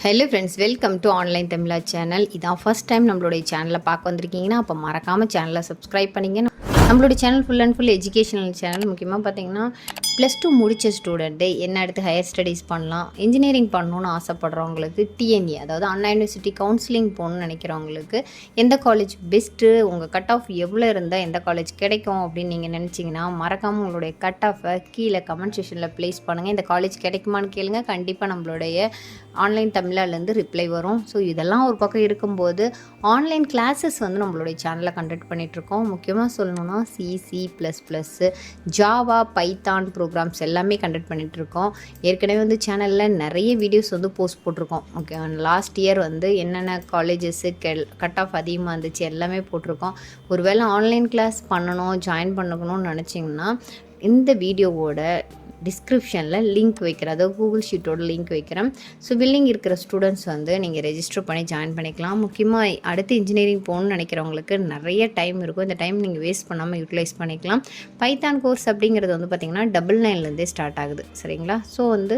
Hello friends, welcome to online Tamizha channel. இதான் first time நம்மளுடைய சேனலை பார்க்க வந்திருக்கீங்கன்னா அப்போ மறக்காமல் சேனலை சப்ஸ்கிரைப் பண்ணிங்க. நம்மளுடைய channel full and full educational channel. முக்கியமாக பார்த்தீங்கன்னா +2 முடித்த ஸ்டூடெண்ட்டு என்ன அடுத்து ஹையர் ஸ்டடீஸ் பண்ணலாம், இன்ஜினியரிங் பண்ணணுன்னு ஆசைப்படுறவங்களுக்கு, டிஎன்ஏ அதாவது அண்ணா யூனிவர்சிட்டி கவுன்சிலிங் போகணுன்னு நினைக்கிறவங்களுக்கு எந்த காலேஜ் பெஸ்ட்டு, உங்கள் கட் ஆஃப் எவ்வளோ இருந்தால் எந்த காலேஜ் கிடைக்கும் அப்படின்னு நீங்கள் நினச்சிங்கன்னா மறக்காமல் உங்களுடைய கட் ஆஃபை கீழே கமெண்ட் செக்ஷனில் ப்ளேஸ் பண்ணுங்கள். இந்த காலேஜ் கிடைக்குமான்னு கேளுங்க. கண்டிப்பாக நம்மளுடைய ஆன்லைன் தமிழாலேருந்து ரிப்ளை வரும். ஸோ இதெல்லாம் ஒரு பக்கம் இருக்கும்போது ஆன்லைன் கிளாஸஸ் வந்து நம்மளுடைய சேனலில் கண்டக்ட் பண்ணிகிட்ருக்கோம். முக்கியமாக சொல்லணுன்னா C++, ஜாவா, பைத்தான் ப்ரோக்ராம்ஸ் எல்லாமே கண்டக்ட் பண்ணிகிட்ருக்கோம். ஏற்கனவே வந்து சேனலில் நிறைய வீடியோஸ் வந்து போஸ்ட் போட்டிருக்கோம். ஓகே, லாஸ்ட் இயர் வந்து என்னென்ன காலேஜஸ்ஸு கட் ஆஃப் அதிகமாக இருந்துச்சு எல்லாமே போட்டிருக்கோம். ஒருவேளை ஆன்லைன் கிளாஸ் பண்ணணும், ஜாயின் பண்ணிக்கணும்னு நினச்சிங்கன்னா இந்த வீடியோவோட டிஸ்கிரிப்ஷனில் லிங்க் வைக்கிறேன், அதாவது கூகுள் ஷீட்டோட லிங்க் வைக்கிறேன். ஸோ வில்லிங் இருக்கிற ஸ்டூடெண்ட்ஸ் வந்து நீங்கள் ரெஜிஸ்டர் பண்ணி ஜாயின் பண்ணிக்கலாம். முக்கியமாக அடுத்து இன்ஜினியரிங் போகணுன்னு நினைக்கிறவங்களுக்கு நிறைய டைம் இருக்கும். இந்த டைம் நீங்கள் வேஸ்ட் பண்ணாமல் யூட்டிலைஸ் பண்ணிக்கலாம். பைத்தான் கோர்ஸ் அப்படிங்கிறது வந்து பார்த்திங்கன்னா 99லேருந்தே ஸ்டார்ட் ஆகுது. சரிங்களா? ஸோ வந்து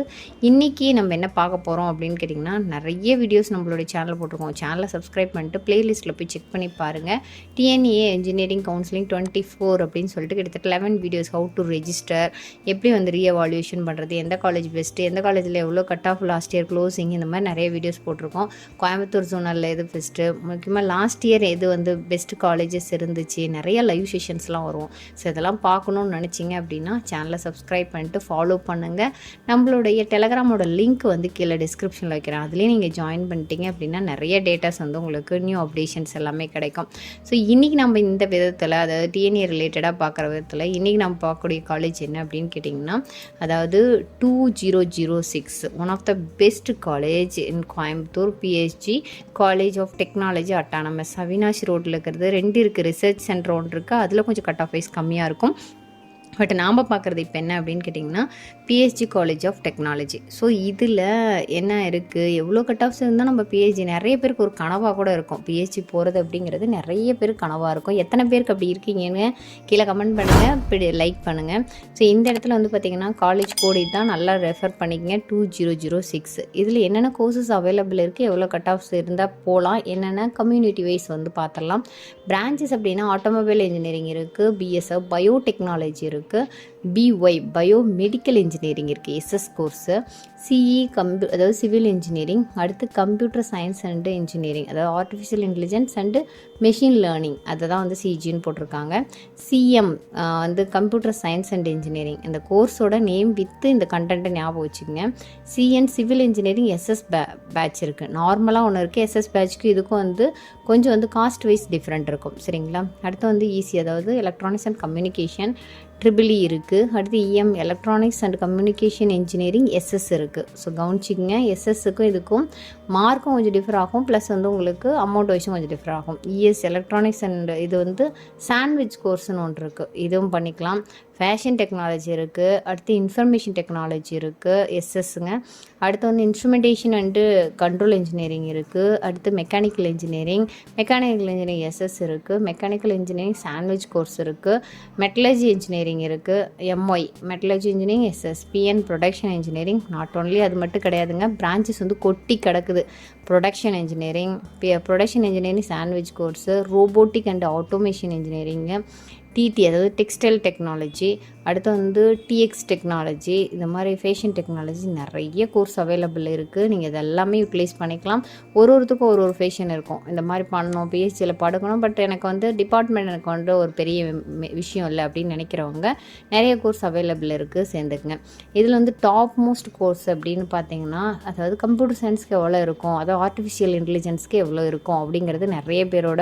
இன்றைக்கி நம்ம என்ன பார்க்க போகிறோம் அப்படின்னு கேட்டிங்கன்னா, நிறைய வீடியோஸ் நம்மளுடைய சேனலில் போட்டிருக்கோம். சேனலை சப்ஸ்கிரைப் பண்ணிட்டு ப்ளேலிஸ்ட்டில் போய் செக் பண்ணி பாருங்கள். டிஎன்ஏ இன்ஜினியரிங் கவுன்சிலிங் 24 அப்படின்னு சொல்லிட்டு கிட்டத்தட்ட 11 வீடியோஸ், ஹவு டு ரெஜிஸ்டர், எப்படி வந்து எவால்யூஷன் பண்ணுறது, எந்த காலேஜ் பெஸ்ட்டு, எந்த காலேஜில் எவ்வளோ cut off last year closing, இந்த மாதிரி நிறைய வீடியோஸ் போட்டிருக்கோம். கோயம்புத்தூர் ஜோனலில் எது பெஸ்ட்டு, முக்கியமாக லாஸ்ட் இயர் எது வந்து பெஸ்ட்டு காலேஜஸ் இருந்துச்சு, நிறைய லைவ் செஷன்ஸ்லாம் வரும். ஸோ இதெல்லாம் பார்க்கணுன்னு நினச்சிங்க அப்படின்னா சேனலை சப்ஸ்கிரைப் பண்ணிட்டு ஃபாலோ பண்ணுங்கள். நம்மளுடைய டெலகிராமோட லிங்க் வந்து கீழே டிஸ்கிரிப்ஷனில் வைக்கிறேன். அதுலேயும் நீங்கள் ஜாயின் பண்ணிட்டீங்க அப்படின்னா நிறைய டேட்டாஸ் வந்து உங்களுக்கு நியூ அப்டேஷன்ஸ் எல்லாமே கிடைக்கும். ஸோ இன்றைக்கி நம்ம இந்த விதத்தில், அதாவது டிஎன்ஏ ரிலேட்டடாக பார்க்குற விதத்தில் இன்றைக்கி நம்ம பார்க்கக்கூடிய காலேஜ் என்ன அப்படின்னு கேட்டிங்கன்னா, அதாவது 2006 one of the best college in Coimbatore, PSG college of technology autonomous. Avinash ரோட்டில் இருக்கிறது 2 இருக்குது. ரிசர்ச் சென்டர் ஒன்று இருக்குது, அதில் கொஞ்சம் கட் ஆஃப் வைஸ் கம்மியாக இருக்கும். பட் நாம் பார்க்குறது இப்போ என்ன அப்படின்னு கேட்டிங்கன்னா PSG college of technology. So இதில் என்ன இருக்குது, எவ்வளோ கட் ஆஃப்ஸ் இருந்தால் நம்ம பிஹெச்டி, நிறைய பேருக்கு ஒரு கனவாக கூட இருக்கும் பிஹெச்டி போகிறது அப்படிங்கிறது. நிறைய பேருக்கு கனவாக இருக்கும். எத்தனை பேருக்கு அப்படி இருக்கீங்கன்னு கீழே கமெண்ட் பண்ணுங்கள், லைக் பண்ணுங்கள். ஸோ இந்த இடத்துல வந்து பார்த்திங்கன்னா காலேஜ் கோடு தான், நல்லா ரெஃபர் பண்ணிக்கங்க, 2006. இதில் என்னென்ன கோர்சஸ் அவைலபிள் இருக்குது, எவ்வளோ கட் ஆஃப்ஸ் இருந்தால் போகலாம், என்னென்ன கம்யூனிட்டி வைஸ் வந்து பார்த்துடலாம். பிரான்ச்சஸ் அப்படின்னா ஆட்டோமொபைல் இன்ஜினியரிங் இருக்குது, பிஎஸ்எஃப் பயோடெக்னாலஜி இருக்குது, பிஒய் பயோ மெடிக்கல் இன்ஜினியரிங் இருக்குது, எஸ்எஸ் கோர்ஸு, சிஇ அதாவது சிவில் இன்ஜினியரிங், அடுத்து கம்ப்யூட்டர் சயின்ஸ் அண்டு இன்ஜினியரிங், அதாவது artificial intelligence and machine learning, அதை தான் வந்து சிஜின்னு போட்டிருக்காங்க. சிஎம் வந்து கம்ப்யூட்டர் சயின்ஸ் அண்ட் இன்ஜினியரிங். இந்த கோர்ஸோட நேம் வித்து இந்த கண்டென்ட்டை ஞாபகம் வச்சுக்கோங்க. CN civil engineering SS batch இருக்குது. நார்மலாக ஒன்று இருக்குது, எஸ்எஸ் பேட்ச்க்கு இதுக்கும் வந்து கொஞ்சம் வந்து காஸ்ட் வைஸ் டிஃப்ரெண்ட் இருக்கும். சரிங்களா? அடுத்து வந்து ஈஸி, அதாவது எலக்ட்ரானிக்ஸ் அண்ட் கம்யூனிகேஷன் ட்ரிபிள்இ இருக்குது. அடுத்து EM electronics and communication engineering SS இருக்குது. ஸோ கவனிச்சிக்கங்க, எஸ்எஸ்ஸுக்கும் இதுக்கும் மார்க்கும் கொஞ்சம் டிஃபர் ஆகும், ப்ளஸ் வந்து உங்களுக்கு அமௌண்ட் வைஸும் கொஞ்சம் டிஃபர் ஆகும். இஎஸ் எலக்ட்ரானிக்ஸ் அண்ட் இது வந்து சாண்ட்விச் கோர்ஸ்னு ஒன்று இருக்குது, இதுவும் பண்ணிக்கலாம். ஃபேஷன் டெக்னாலஜி இருக்குது. அடுத்து இன்ஃபர்மேஷன் டெக்னாலஜி இருக்குது, எஸ்எஸ்ஸுங்க. அடுத்து வந்து இன்ஸ்ட்ருமெண்டேஷன் அண்டு கண்ட்ரோல் இன்ஜினியரிங் இருக்குது. அடுத்து மெக்கானிக்கல் இன்ஜினியரிங் எஸ்எஸ் இருக்குது. மெக்கானிக்கல் இன்ஜினியரிங் சாண்ட்விச் கோர்ஸ் இருக்குது. மெட்டலர்ஜி இன்ஜினியரிங் இருக்குது, MY metallurgy engineering SS. PN production engineering. Not only அது மட்டும் கிடையாதுங்க, பிரான்ச்சஸ் வந்து கொட்டி கிடக்குது. Production engineering sandwich course, robotic and automation engineering, TT அதாவது டெக்ஸ்டைல் டெக்னாலஜி, அடுத்து வந்து டிஎக்ஸ் டெக்னாலஜி, இந்த மாதிரி ஃபேஷன் டெக்னாலஜி, நிறைய கோர்ஸ் அவைலபிள் இருக்குது. நீங்கள் இது எல்லாமே யூட்டிலைஸ் பண்ணிக்கலாம். ஒருத்தருக்கும் ஒரு ஃபேஷன் இருக்கும், இந்த மாதிரி பண்ணணும், பிஹெச்டியில் படுக்கணும், பட் எனக்கு வந்து டிபார்ட்மெண்ட் எனக்கு வந்து ஒரு பெரிய விஷயம் இல்லை அப்படின்னு நினைக்கிறவங்க நிறைய கோர்ஸ் அவைலபிள் இருக்குது, சேர்ந்துக்குங்க. இதில் வந்து டாப் மோஸ்ட் கோர்ஸ் அப்படின்னு பார்த்தீங்கன்னா, அதாவது கம்ப்யூட்டர் சயின்ஸ்க்கு எவ்வளோ இருக்கும், அதாவது ஆர்டிஃபிஷியல் இன்டெலிஜென்ஸ்க்கு எவ்வளோ இருக்கும் அப்படிங்கிறது நிறைய பேரோட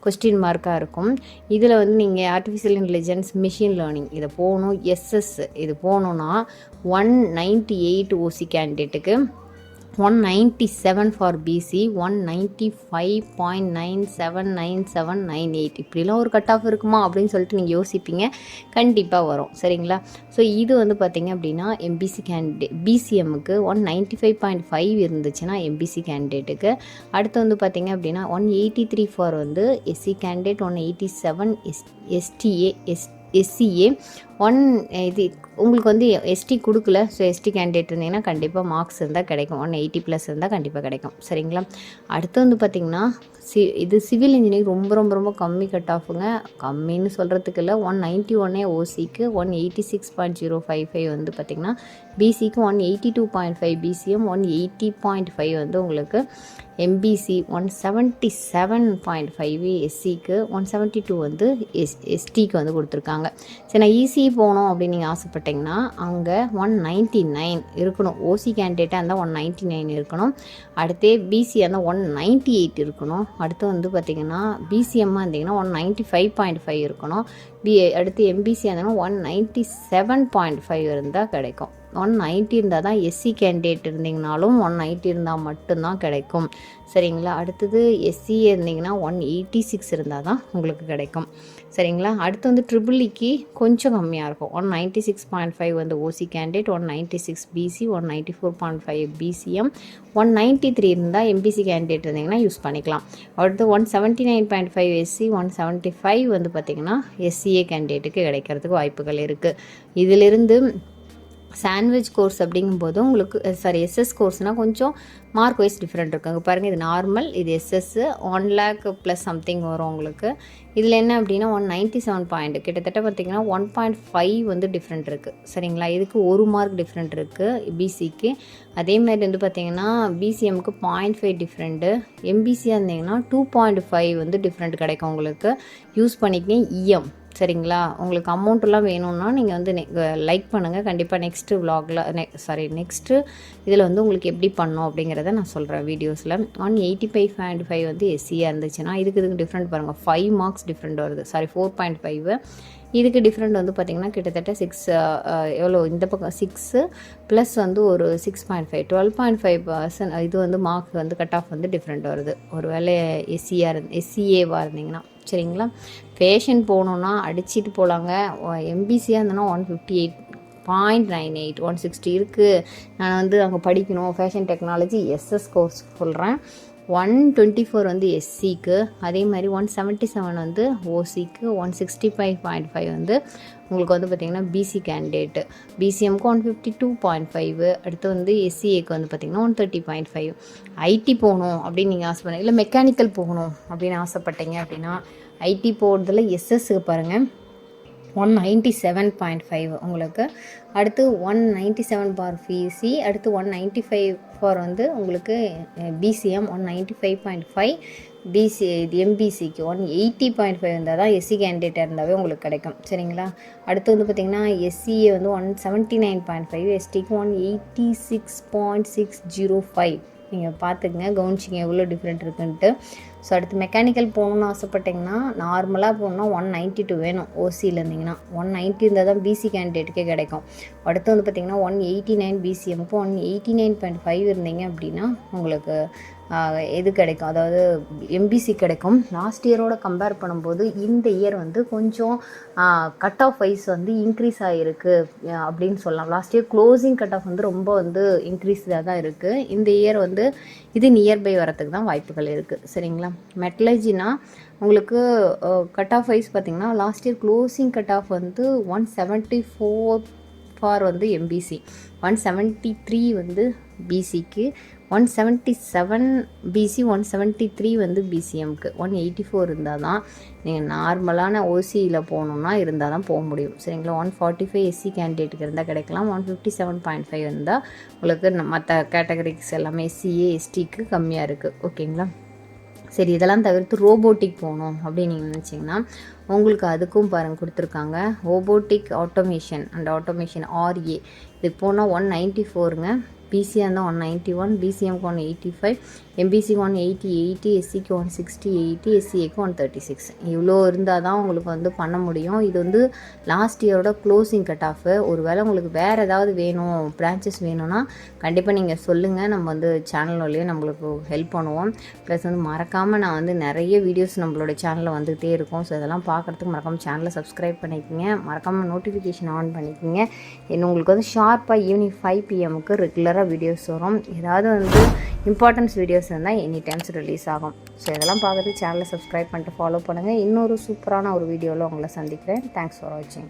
கொஸ்டின் மார்க்காக இருக்கும். இதில் வந்து நீங்கள் ஆர்டிஃபிஷியல் இன்டெலிஜென்ஸ், மிஷின் லேர்னிங் இதை போகணும். எஸ்எஸ் இது போகணுன்னா 198 ஓசி கேண்டிடேட்டுக்கு, 197 ஃபார் பிசி, 195.979798. இப்படிலாம் ஒரு கட் ஆஃப் இருக்குமா அப்படின்னு சொல்லிட்டு நீங்கள் யோசிப்பீங்க. கண்டிப்பாக வரும். சரிங்களா? ஸோ இது வந்து பார்த்திங்க அப்படின்னா எம்பிசி கேண்டிடேட், பிசிஎம்முக்கு 195.5 இருந்துச்சுன்னா எம்பிசி கேண்டிடேட்டுக்கு. அடுத்து வந்து பார்த்திங்க அப்படின்னா 183 ஃபார் வந்து எஸ்சி கேண்டிடேட், 187 எஸ்டிஏ எஸ்சிஏ, இது உங்களுக்கு வந்து எஸ்டி கொடுக்கல. ஸோ எஸ்டி கேண்டிடேட் இருந்தீங்கன்னா கண்டிப்பாக மார்க்ஸ் இருந்தால் கிடைக்கும். 180 ப்ளஸ் இருந்தால் கண்டிப்பாக கிடைக்கும். சரிங்களா? அடுத்து வந்து பார்த்திங்கன்னா இது சிவில் இன்ஜினியரிங் ரொம்ப ரொம்ப ரொம்ப கம்மி கட் ஆஃபுங்க. கம்மின்னு சொல்கிறதுக்கு இல்லை, 191 ஓசிக்கு, 186.055 வந்து பார்த்திங்கன்னா பிசிக்கு, 182.5 பிசிஎம், 180.5 வந்து உங்களுக்கு எம்பிசி, 177.5 எஸ்சிக்கு, 172 வந்து எஸ்டிக்கு வந்து கொடுத்துருக்காங்க. சரி, நான் இசி போகணும் அப்படின்னு நீங்கள் ஆசைப்பட்டீங்கன்னா அங்கே 199 இருக்கணும். ஓசி கேண்டிடேட்டாக இருந்தால் 199 இருக்கணும். அடுத்தே பிசியாக இருந்தால் 198 இருக்கணும். அடுத்து வந்து பார்த்திங்கன்னா பிசிஎம்மாக இருந்தீங்கன்னா 195.5 இருக்கணும். அடுத்து எம்பிசியாக இருந்தாலும் 197.5 இருந்தால் கிடைக்கும். 190 இருந்தால் தான் எஸ்சி கேண்டிடேட் இருந்தீங்கனாலும் 190 இருந்தால் மட்டும்தான் கிடைக்கும். சரிங்களா? அடுத்தது எஸ்சிஏ இருந்தீங்கன்னா 186 இருந்தால் தான் உங்களுக்கு கிடைக்கும். சரிங்களா? அடுத்து வந்து ட்ரிபிள்இக்கு கொஞ்சம் கம்மியாக இருக்கும். 196.5 வந்து ஓசி கேண்டிடேட், 196 பிசி, 194.5 பிசிஎம், 193 இருந்தால் எம்பிசி கேண்டிடேட் இருந்தீங்கன்னா யூஸ் பண்ணிக்கலாம். அடுத்து 179.5 எஸ்சி, 175 வந்து பார்த்திங்கன்னா எஸ்சிஏ கேண்டிடேட்டுக்கு கிடைக்கிறதுக்கு வாய்ப்புகள் இருக்குது. இதிலிருந்து சாண்ட்விச் கோர்ஸ் அப்படிங்கும்போது உங்களுக்கு எஸ்எஸ் கோர்ஸ்னால் கொஞ்சம் மார்க் வைஸ் டிஃப்ரெண்ட் இருக்குது. அங்கே பாருங்கள், இது நார்மல், இது எஸ்எஸ்ஸு 1 lakh ப்ளஸ் சம்திங் வரும் உங்களுக்கு. இதில் என்ன அப்படின்னா 197 பாயிண்ட், கிட்டத்தட்ட பார்த்திங்கன்னா 1.5 வந்து டிஃப்ரெண்ட் இருக்குது. சரிங்களா? இதுக்கு 1 மார்க் டிஃப்ரெண்ட் இருக்குது பிசிக்கு. அதேமாதிரி வந்து பார்த்திங்கன்னா பிசிஎம்க்கு 0.5 டிஃப்ரெண்ட்டு, எம்பிசியாக இருந்தீங்கன்னா 2.5 வந்து டிஃப்ரெண்ட் கிடைக்கும் உங்களுக்கு. யூஸ் பண்ணிக்கிங்க இஎம். சரிங்களா? உங்களுக்கு அமௌண்ட்டெல்லாம் வேணும்னா நீங்கள் வந்து லைக் பண்ணுங்கள். கண்டிப்பாக நெக்ஸ்ட்டு விலாகில் நெக்ஸ்ட்டு இதில் வந்து உங்களுக்கு எப்படி பண்ணோம் அப்படிங்கிறத நான் சொல்கிறேன் வீடியோஸில். 185.5 வந்து எஸ்சியாக இருந்துச்சுன்னா இதுக்கு டிஃப்ரெண்ட் பாருங்கள், 5 மார்க்ஸ் டிஃப்ரெண்ட் வருது. 4.5. இதுக்கு டிஃப்ரெண்ட் வந்து பார்த்திங்கன்னா கிட்டத்தட்ட 6 எவ்வளோ, இந்த பக்கம் 6 ப்ளஸ் வந்து ஒரு 6.5, 12.5% இது வந்து மார்க் வந்து கட் ஆஃப் வந்து டிஃப்ரெண்ட் வருது. ஒரு வேளை எஸ்சிஏவாக இருந்தீங்கன்னா. சரிங்களா? ஃபேஷன் போகணுன்னா அடிச்சுட்டு போகலாங்க. எம்பிசியாக இருந்தேன்னா 158.98, 160 இருக்குது. நான் வந்து அங்கே படிக்கணும், ஃபேஷன் டெக்னாலஜி எஸ்எஸ் கோர்ஸ் சொல்கிறேன். 124 வந்து எஸ்சிக்கு, அதே மாதிரி 177 வந்து ஓசிக்கு, 165.5 வந்து உங்களுக்கு வந்து பார்த்திங்கன்னா பிசி கேண்டிடேட்டு. பிசிஎம்க்கு 152.5. அடுத்து வந்து எஸ்சிஏக்கு வந்து பார்த்திங்கன்னா 130.5. ஐடி போகணும் அப்படின்னு நீங்கள் ஆசைப்பட்டீங்க, இல்லை மெக்கானிக்கல் போகணும் அப்படின்னு ஆசைப்பட்டீங்க அப்படின்னா ஐடி போகிறதுல எஸ்எஸ்க்கு பாருங்கள் 197.5 உங்களுக்கு. அடுத்து 197 ஃபார் பிசி, அடுத்து 195 ஃபார் வந்து உங்களுக்கு பிசிஎம், 195.5 பிசி. இது எம்பிசிக்கு 180.5 இருந்தால் தான் எஸ்சி கேண்டிடேட்டாக இருந்தாவே உங்களுக்கு கிடைக்கும். சரிங்களா? அடுத்து வந்து பார்த்திங்கன்னா எஸ்சிஏ வந்து 179.5, எஸ்டிக்கு 186.605. நீங்கள் பார்த்துக்குங்க, கவனிச்சிங்க எவ்வளோ டிஃப்ரெண்ட் இருக்குன்ட்டு. ஸோ அடுத்து மெக்கானிக்கல் போகணுன்னு ஆசைப்பட்டிங்கன்னா நார்மலாக போகணுன்னா 192 வேணும். ஓசியில் இருந்தீங்கன்னா 190 இருந்தால் தான் பிசி கேண்டிடேட்டுக்கே கிடைக்கும். அடுத்து வந்து பார்த்திங்கன்னா 189 பிசிஎம்க்கு, 189.5 இருந்தீங்க அப்படின்னா உங்களுக்கு எது கிடைக்கும், அதாவது எம்பிசி கிடைக்கும். லாஸ்ட் இயரோட கம்பேர் பண்ணும்போது இந்த இயர் வந்து கொஞ்சம் கட் ஆஃப் வைஸ் வந்து இன்க்ரீஸ் ஆகிருக்கு அப்படின்னு சொல்லலாம். Last year closing cut off வந்து ரொம்ப வந்து இன்க்ரீஸாக தான் இருக்குது. இந்த இயர் வந்து இது நியர்பை வரத்துக்கு தான் வாய்ப்புகள் இருக்குது. சரிங்களா? மெட்டலர்ஜினா உங்களுக்கு கட் ஆஃப் வைஸ் பார்த்திங்கன்னா last year closing cut off வந்து 174 ஃபார் வந்து எம்பிசி, 173 வந்து பிசிக்கு, 177 பிசி, 173 வந்து பிசிஎம்க்கு, 184 இருந்தால் தான் நீங்கள் நார்மலான ஓசியில் போகணுன்னா இருந்தால் தான் போக முடியும். சரிங்களா? 145 எஸ்சி கேண்டிடேட்டுக்கு இருந்தால் கிடைக்கலாம். 157.5 இருந்தால் உங்களுக்கு மற்ற கேட்டகரிஸ் எல்லாமே எஸ்சிஏ எஸ்டிக்கு கம்மியாக இருக்குது. ஓகேங்களா? சரி, இதெல்லாம் தவிர்த்து ரோபோட்டிக் போகணும் அப்படின்னு நீங்கள் நினச்சிங்கன்னா உங்களுக்கு அதுக்கும் பாருங்கள் கொடுத்துருக்காங்க. Robotic automation and automation RA இதுக்கு போனால் 194ங்க. பிசியாக இருந்தால் 191, பிசிஎம்க்கு 185, எம்பிசிக்கு 188, எஸ்சிக்கு 168, எஸ்சிஏக்கு 136. இவ்வளோ இருந்தால் தான் உங்களுக்கு வந்து பண்ண முடியும். இது வந்து லாஸ்ட் இயரோட க்ளோசிங் கட் ஆஃபு. ஒரு வேளை உங்களுக்கு வேறு ஏதாவது வேணும், பிரான்ச்சஸ் வேணும்னா கண்டிப்பாக நீங்கள் சொல்லுங்கள். நம்ம வந்து சேனல் வழியே நம்மளுக்கு ஹெல்ப் பண்ணுவோம். ப்ளஸ் வந்து மறக்காமல் நான் வந்து நிறைய வீடியோஸ் நம்மளோட சேனலில் வந்துகிட்டே இருக்கும். ஸோ இதெல்லாம் பார்க்குறதுக்கு மறக்காமல் சேனலை சப்ஸ்கிரைப் பண்ணிக்கோங்க. மறக்காமல் நோட்டிஃபிகேஷன் ஆன் பண்ணிக்கோங்க. உங்களுக்கு வந்து ஷார்ப்பாக ஈவினிங் 5 PM ரெகுலராக வீடியோஸ் வரும். ஏதாவது வந்து இம்பார்ட்டன்ஸ் வீடியோஸ் இருந்தால் எனி டைம்ஸ் ரிலீஸ் ஆகும். ஸோ இதெல்லாம் பார்க்குறதுக்கு சேனலை சப்ஸ்கிரைப் பண்ணிட்டு ஃபாலோ பண்ணுங்கள். இன்னொரு சூப்பரான ஒரு வீடியோவில் உங்களை சந்திக்கிறேன். தேங்க்ஸ் ஃபார் வாட்சிங்.